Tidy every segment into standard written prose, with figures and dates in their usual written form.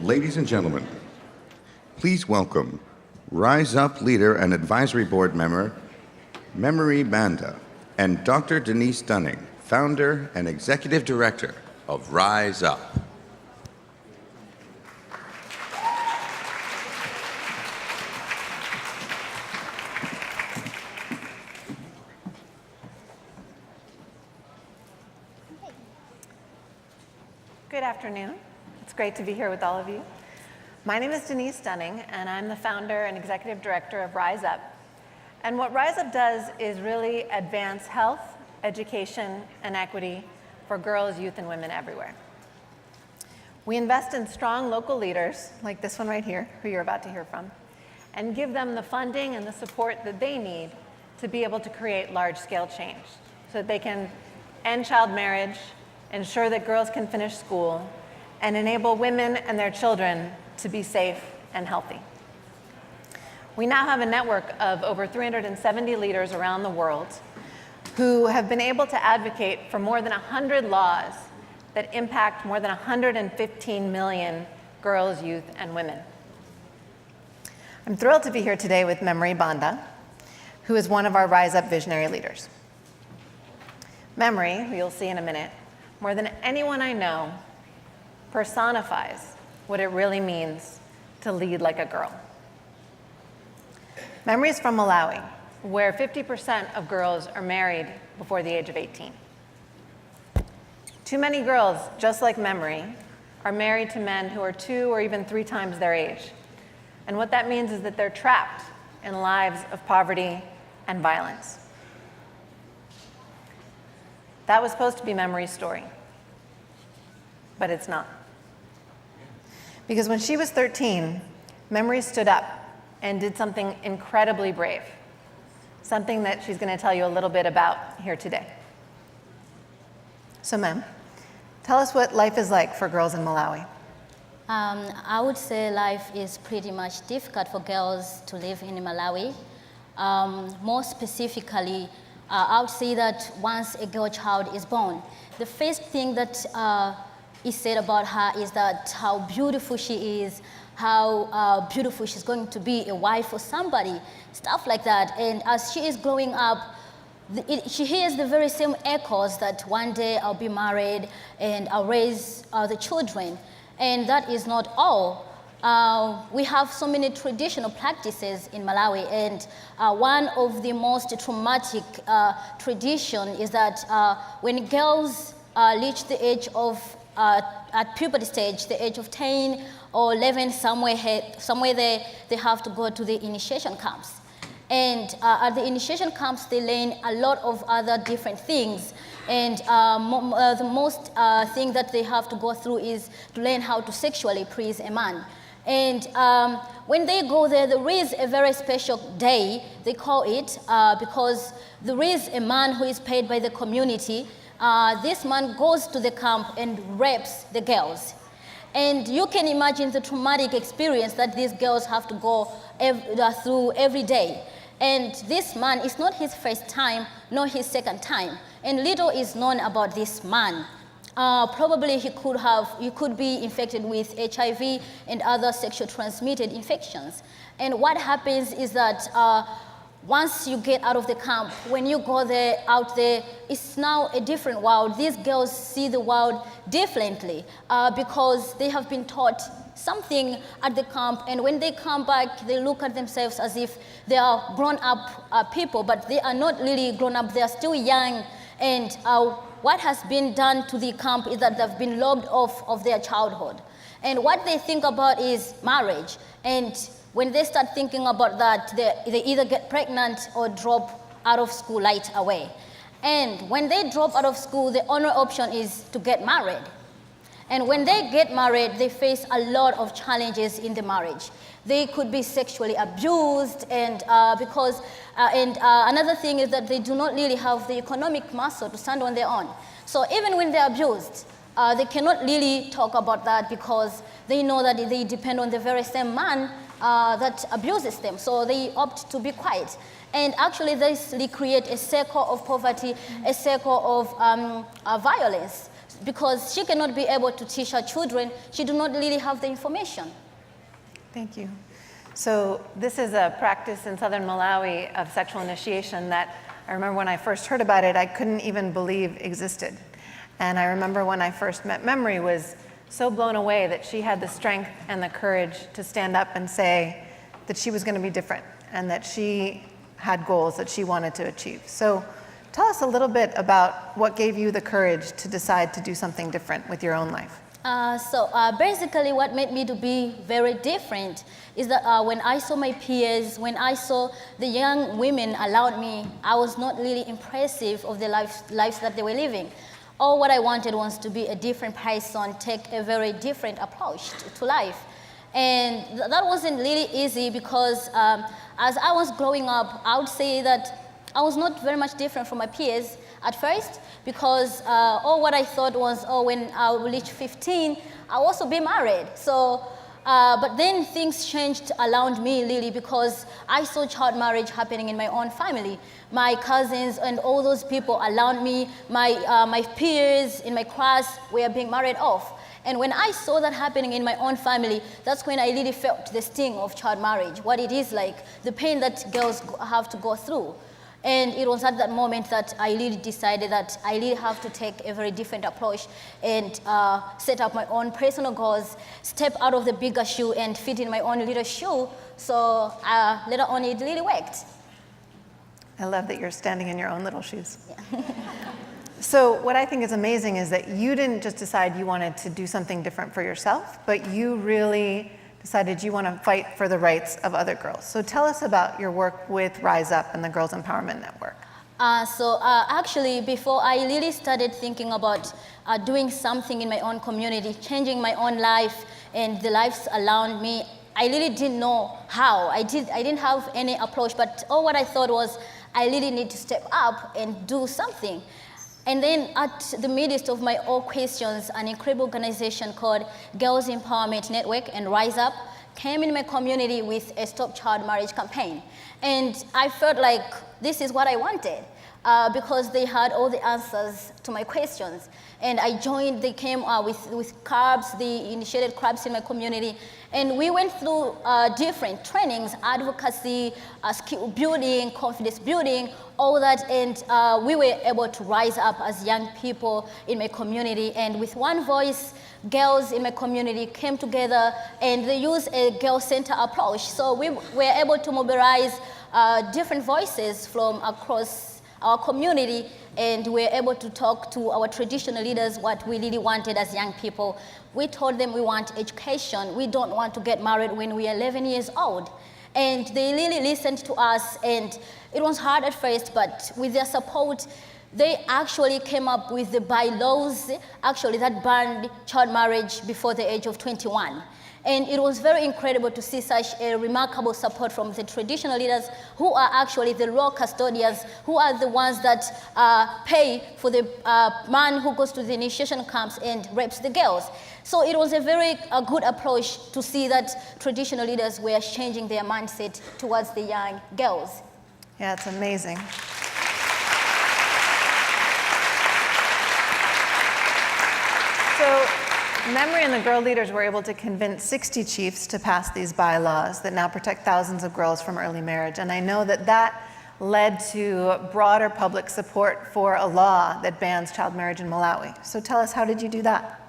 Ladies and gentlemen, please welcome Rise Up Leader and Advisory Board Member, Memory Banda, and Dr. Denise Dunning, Founder and Executive Director of Rise Up. Good afternoon. It's great to be here with all of you. My name is Denise Dunning, and I'm the founder and executive director of Rise Up. And what Rise Up does is really advance health, education, and equity for girls, youth, and women everywhere. We invest in strong local leaders, like this one right here, who you're about to hear from, and give them the funding and the support that they need to be able to create large-scale change so that they can end child marriage, ensure that girls can finish school, and enable women and their children to be safe and healthy. We now have a network of over 370 leaders around the world who have been able to advocate for more than 100 laws that impact more than 115 million girls, youth, and women. I'm thrilled to be here today with Memory Banda, who is one of our Rise Up visionary leaders. Memory, who you'll see in a minute, more than anyone I know, personifies what it really means to lead like a girl. Memory is from Malawi, where 50% of girls are married before the age of 18. Too many girls, just like Memory, are married to men who are 2 or even 3 times their age. And what that means is that they're trapped in lives of poverty and violence. That was supposed to be Memory's story, but it's not. Because when she was 13, Memory stood up and did something incredibly brave, something that she's going to tell you a little bit about here today. So, Mem, tell us what life is like for girls in Malawi. I would say life is pretty much difficult for girls to live in Malawi. More specifically, I would say that once a girl child is born, the first thing that is said about her is that how beautiful she is, how beautiful she's going to be, a wife for somebody, stuff like that. And as she is growing up, she hears the very same echoes that one day I'll be married and I'll raise the children. And that is not all. We have so many traditional practices in Malawi, and one of the most traumatic tradition is that when girls reach the age of, at puberty stage, the age of 10 or 11, somewhere there, they have to go to the initiation camps. And at the initiation camps, they learn a lot of other different things. And the most thing that they have to go through is to learn how to sexually please a man. And when they go there, there is a very special day, they call it, because there is a man who is paid by the community. This man goes to the camp and rapes the girls. And you can imagine the traumatic experience that these girls have to go through every day. And this man is not his first time, nor his second time. And little is known about this man. Probably he could be infected with HIV and other sexually transmitted infections. And what happens is that once you get out of the camp, when you go there, out there, it's now a different world. These girls see the world differently because they have been taught something at the camp, and when they come back, they look at themselves as if they are grown-up people, but they are not really grown-up, they are still young. And what has been done to the camp is that they've been lobbed off of their childhood. And what they think about is marriage. And when they start thinking about that, they either get pregnant or drop out of school right away. And when they drop out of school, the only option is to get married. And when they get married, they face a lot of challenges in the marriage. They could be sexually abused, and another thing is that they do not really have the economic muscle to stand on their own. So even when they're abused, they cannot really talk about that because they know that they depend on the very same man that abuses them. So they opt to be quiet. And actually, this creates a circle of poverty, a circle of violence. because she cannot be able to teach her children, she do not really have the information. Thank you. So this is a practice in southern Malawi of sexual initiation that I remember when I first heard about it, I couldn't even believe existed. And I remember when I first met Memory was so blown away that she had the strength and the courage to stand up and say that she was going to be different and that she had goals that she wanted to achieve. So tell us a little bit about what gave you the courage to decide to do something different with your own life. Basically what made me to be very different is that when I saw my peers, when I saw the young women around me, I was not really impressive of the lives that they were living. All what I wanted was to be a different person, take a very different approach to life. And that wasn't really easy because as I was growing up, I would say that I was not very much different from my peers at first because all what I thought was, oh, when I will reach 15, I'll also be married. So, but then things changed around me really because I saw child marriage happening in my own family. My cousins and all those people around me, my peers in my class were being married off. And when I saw that happening in my own family, that's when I really felt the sting of child marriage, what it is like, the pain that girls have to go through. And it was at that moment that I really decided that I really have to take a very different approach and set up my own personal goals, step out of the bigger shoe and fit in my own little shoe. So later on, it really worked. I love that you're standing in your own little shoes. Yeah. So what I think is amazing is that you didn't just decide you wanted to do something different for yourself, but you really decided you want to fight for the rights of other girls. So tell us about your work with Rise Up and the Girls Empowerment Network. Actually, before I really started thinking about doing something in my own community, changing my own life and the lives around me, I really didn't know how. I didn't have any approach, but all what I thought was I really need to step up and do something. And then at the midst of my all questions, an incredible organization called Girls Empowerment Network and Rise Up came in my community with a Stop Child Marriage campaign. And I felt like this is what I wanted because they had all the answers to my questions. And I joined, they came with clubs, they initiated clubs in my community. And we went through different trainings, advocacy, skill building, confidence building, all that. And we were able to rise up as young people in my community. And with one voice, girls in my community came together and they used a girl-centered approach. So we were able to mobilize different voices from across our community, and we're able to talk to our traditional leaders what we really wanted as young people. We told them we want education. We don't want to get married when we are 11 years old. And they really listened to us, and it was hard at first, but with their support, they actually came up with the bylaws, actually, that banned child marriage before the age of 21. And it was very incredible to see such a remarkable support from the traditional leaders who are actually the law custodians, who are the ones that pay for the man who goes to the initiation camps and rapes the girls. So it was a very good approach to see that traditional leaders were changing their mindset towards the young girls. Yeah, it's amazing. So Memory and the girl leaders were able to convince 60 chiefs to pass these bylaws that now protect thousands of girls from early marriage. And I know that that led to broader public support for a law that bans child marriage in Malawi. So tell us, how did you do that?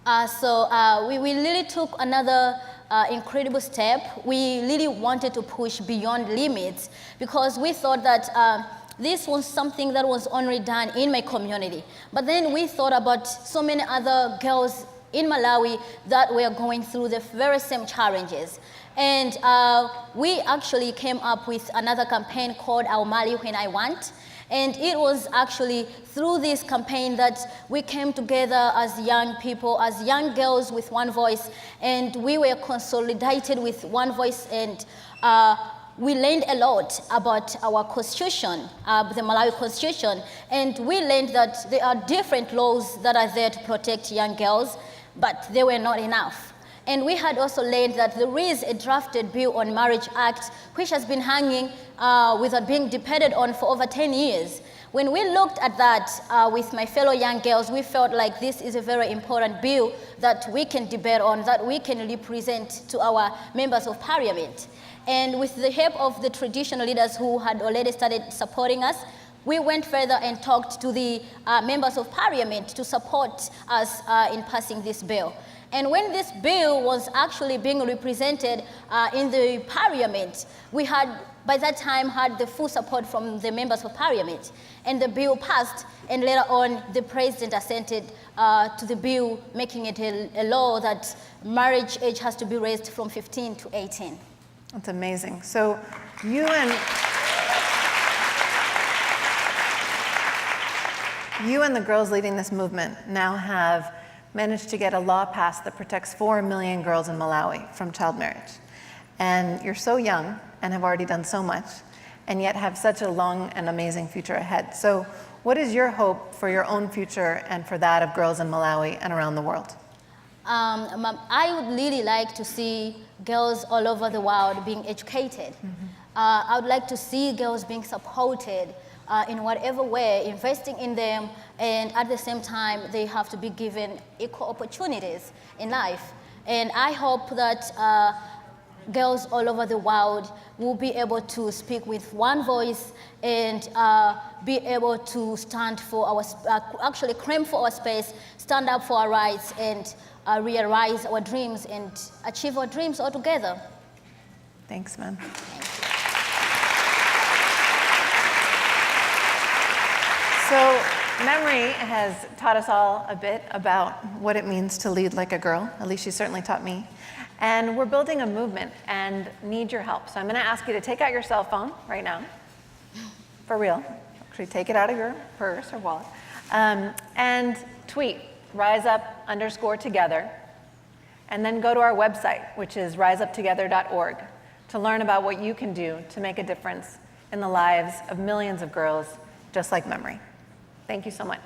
We really took another incredible step. We really wanted to push beyond limits because we thought that this was something that was only done in my community. But then we thought about so many other girls in Malawi that were going through the very same challenges. And we actually came up with another campaign called Our Mali When I Want. And it was actually through this campaign that we came together as young people, as young girls with one voice, and we were consolidated with one voice, and we learned a lot about our constitution, the Malawi constitution, and we learned that there are different laws that are there to protect young girls, but they were not enough. And we had also learned that there is a drafted bill on Marriage Act which has been hanging without being debated on for over 10 years. When we looked at that with my fellow young girls, we felt like this is a very important bill that we can debate on, that we can represent to our members of parliament. And with the help of the traditional leaders who had already started supporting us, we went further and talked to the members of parliament to support us in passing this bill. And when this bill was actually being represented in the parliament, we had, by that time, had the full support from the members of parliament. And the bill passed, and later on, the president assented to the bill, making it a law that marriage age has to be raised from 15 to 18. That's amazing. So you and the girls leading this movement now have managed to get a law passed that protects 4 million girls in Malawi from child marriage. And you're so young and have already done so much, and yet have such a long and amazing future ahead. So what is your hope for your own future and for that of girls in Malawi and around the world? I would really like to see girls all over the world being educated. I would like to see girls being supported in whatever way, investing in them, and at the same time, they have to be given equal opportunities in life. And I hope that girls all over the world will be able to speak with one voice and be able to stand for our, actually claim for our space, stand up for our rights, and realize our dreams and achieve our dreams all together. Thanks, man. So Memory has taught us all a bit about what it means to lead like a girl. At least she certainly taught me. And we're building a movement and need your help. So I'm going to ask you to take out your cell phone right now. For real. Actually, take it out of your purse or wallet. And tweet riseup_together. And then go to our website, which is riseuptogether.org, to learn about what you can do to make a difference in the lives of millions of girls just like Memory. Thank you so much.